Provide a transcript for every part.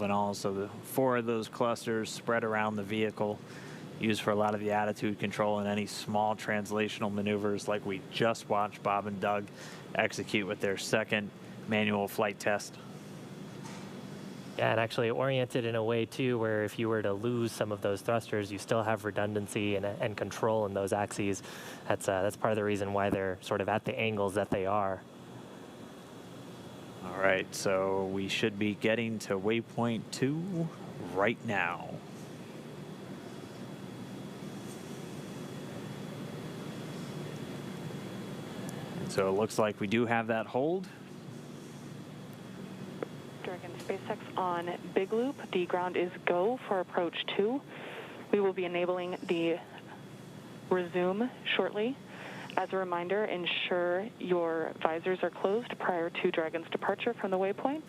and all. So the 4 of those clusters spread around the vehicle, used for a lot of the attitude control and any small translational maneuvers like we just watched Bob and Doug execute with their second manual flight test. Yeah, and actually oriented in a way too where if you were to lose some of those thrusters, you still have redundancy and control in those axes. That's part of the reason why they're sort of at the angles that they are. All right, so we should be getting to waypoint 2 right now. And so it looks like we do have that hold. Dragon SpaceX on Big Loop. The ground is go for approach 2. We will be enabling the resume shortly. As a reminder, ensure your visors are closed prior to Dragon's departure from the waypoint.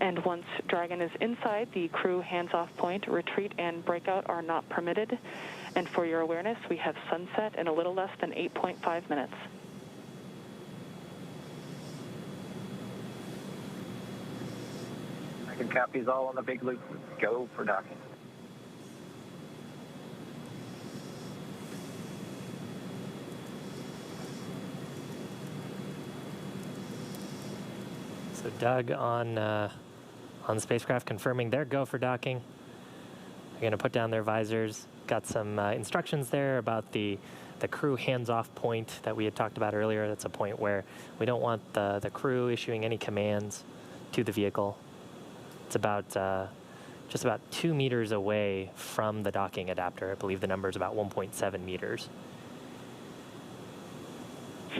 And once Dragon is inside the crew hands-off point, retreat and breakout are not permitted. And for your awareness, we have sunset in a little less than 8.5 minutes. Dragon copies all on the Big Loop. Go for docking. So Doug on the spacecraft confirming their go for docking. They're going to put down their visors. Got some instructions there about the crew hands-off point that we had talked about earlier. That's a point where we don't want the crew issuing any commands to the vehicle. It's about just about 2 meters away from the docking adapter. I believe the number is about 1.7 meters.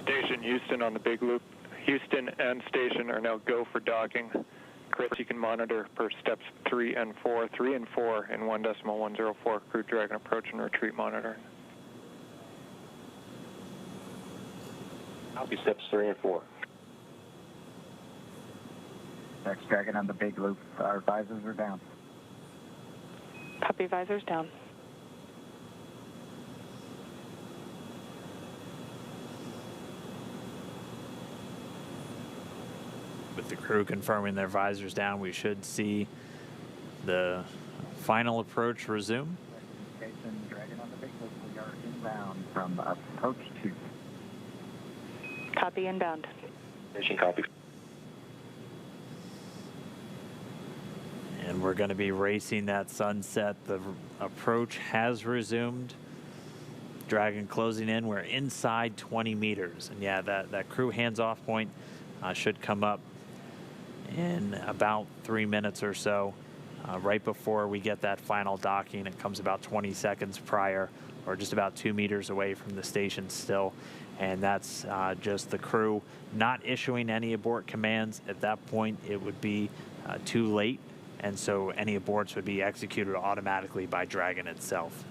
Station Houston on the Big Loop. Houston and station are now go for docking. Chris, you can monitor per steps 3 and 4, 3 and 4 in 1.104 Crew Dragon approach and retreat monitoring. Copy steps 3 and 4. Next Dragon on the Big Loop. Our visors are down. Copy, visors down. With the crew confirming their visors down, we should see the final approach resume. Station Dragon on the Big Loop. We are inbound from approach 2. Copy, inbound. Station copy. And we're going to be racing that sunset. The approach has resumed. Dragon closing in. We're inside 20 meters. And yeah, that crew hands-off point should come up in about 3 minutes or so, right before we get that final docking. It comes about 20 seconds prior, or just about 2 meters away from the station still. And that's just the crew not issuing any abort commands. At that point, it would be too late. And so any aborts would be executed automatically by Dragon itself.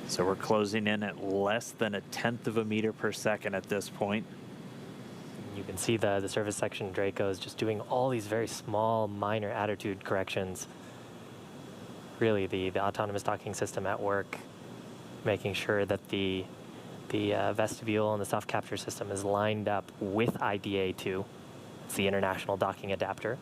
So we're closing in at less than 1/10 of a meter per second at this point. You can see the service section Dracos just doing all these very small, minor attitude corrections. Really, the autonomous docking system at work, making sure that the vestibule and the soft capture system is lined up with IDA2. It's the International Docking Adapter.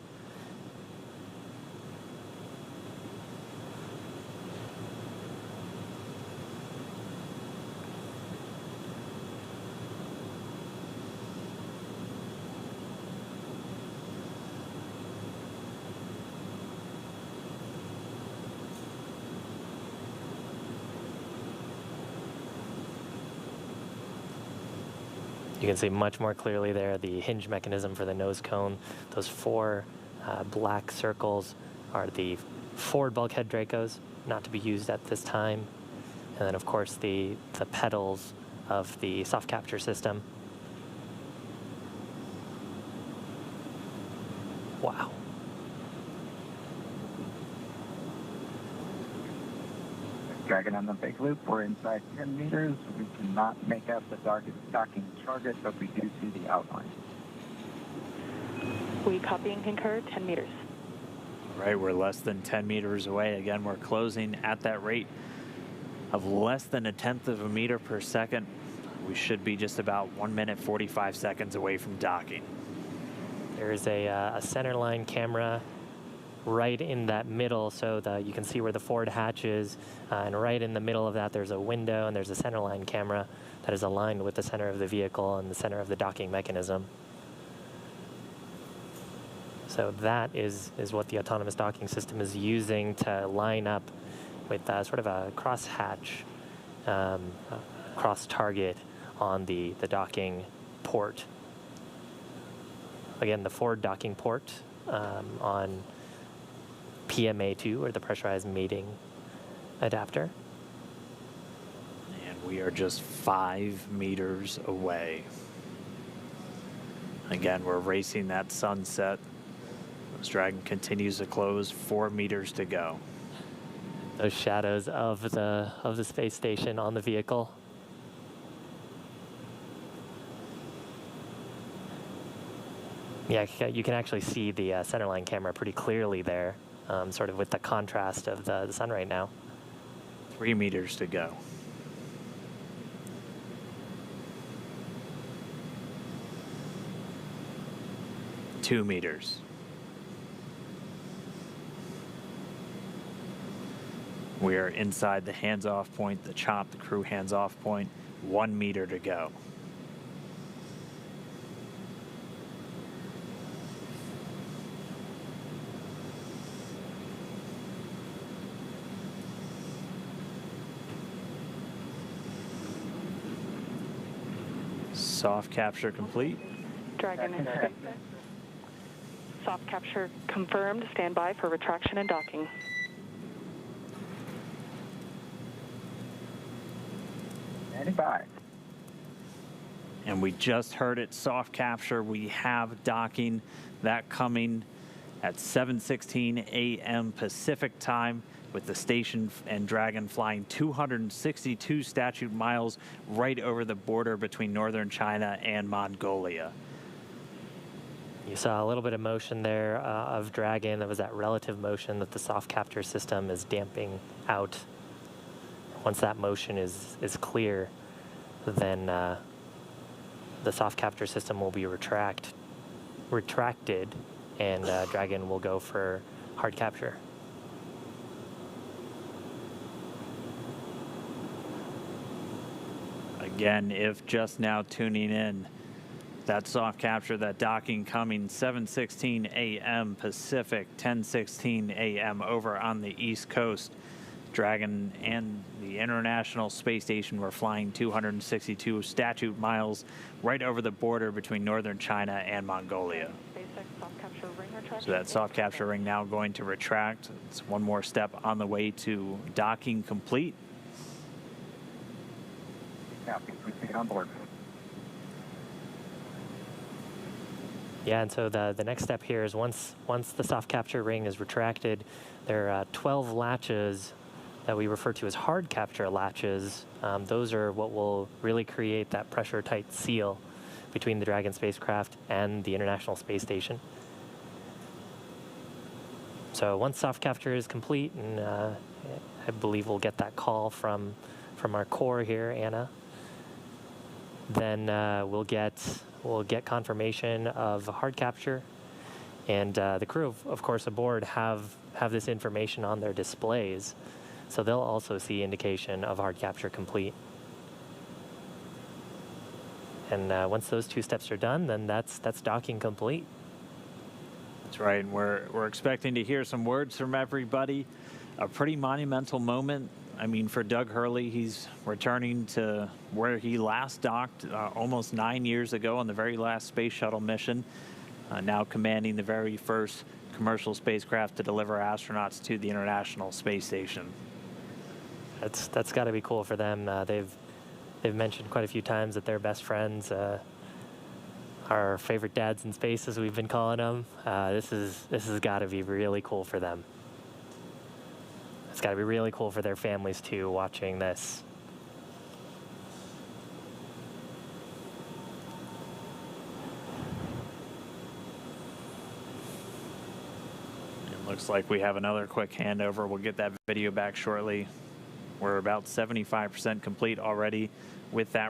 You can see much more clearly there the hinge mechanism for the nose cone. Those 4 black circles are the forward bulkhead Dracos, not to be used at this time. And then, of course, the pedals of the soft capture system. Wow. Dragon on the Big Loop. We're inside 10 meters. We cannot make out the docking target, but we do see the outline. We copy and concur, 10 meters. All right, we're less than 10 meters away. Again, we're closing at that rate of less than 1/10 of a meter per second. We should be just about 1 minute 45 seconds away from docking. There's a center line camera right in that middle, so you can see where the forward hatch is, and right in the middle of that there's a window, and there's a center line camera that is aligned with the center of the vehicle and the center of the docking mechanism. So that is what the autonomous docking system is using to line up with sort of a cross-hatch, cross-target on the docking port. Again, the forward docking port on PMA2, or the pressurized mating adapter. And we are just 5 meters away. Again, we're racing that sunset. This Dragon continues to close, 4 meters to go. Those shadows of the space station on the vehicle. Yeah, you can actually see the centerline camera pretty clearly there, sort of with the contrast of the sun right now. 3 meters to go. Two meters. We are inside the hands-off point, the chop, the crew hands-off point. 1 meter to go. Soft capture complete. Dragon in space. Soft capture confirmed. Stand by for retraction and docking. Standing by. And we just heard it, soft capture. We have docking, that coming at 7:16 a.m. Pacific time, with the station and Dragon flying 262 statute miles right over the border between northern China and Mongolia. You saw a little bit of motion there of Dragon. There was that relative motion that the soft capture system is damping out. Once that motion is clear, then the soft capture system will be retracted, and Dragon will go for hard capture. Again, if just now tuning in, that soft capture, that docking coming 7:16 a.m. Pacific, 10:16 a.m. over on the East Coast. Dragon and the International Space Station were flying 262 statute miles right over the border between northern China and Mongolia. So that soft capture ring now going to retract. It's one more step on the way to docking complete. Copy. Proceed on board. Yeah, and so the next step here is once the soft capture ring is retracted, there are 12 latches that we refer to as hard capture latches. Those are what will really create that pressure-tight seal between the Dragon spacecraft and the International Space Station. So once soft capture is complete, and I believe we'll get that call from our core here, Anna, then we'll get confirmation of hard capture, and the crew, of course, aboard have this information on their displays, so they'll also see indication of hard capture complete. And once those two steps are done, then that's docking complete. That's right, and we're expecting to hear some words from everybody. A pretty monumental moment. I mean, for Doug Hurley, he's returning to where he last docked almost 9 years ago on the very last space shuttle mission, now commanding the very first commercial spacecraft to deliver astronauts to the International Space Station. That's got to be cool for them. They've mentioned quite a few times that they're best friends, our favorite dads in space, as we've been calling them. This has got to be really cool for them. It's got to be really cool for their families too, watching this. It looks like we have another quick handover. We'll get that video back shortly. We're about 75% complete already with that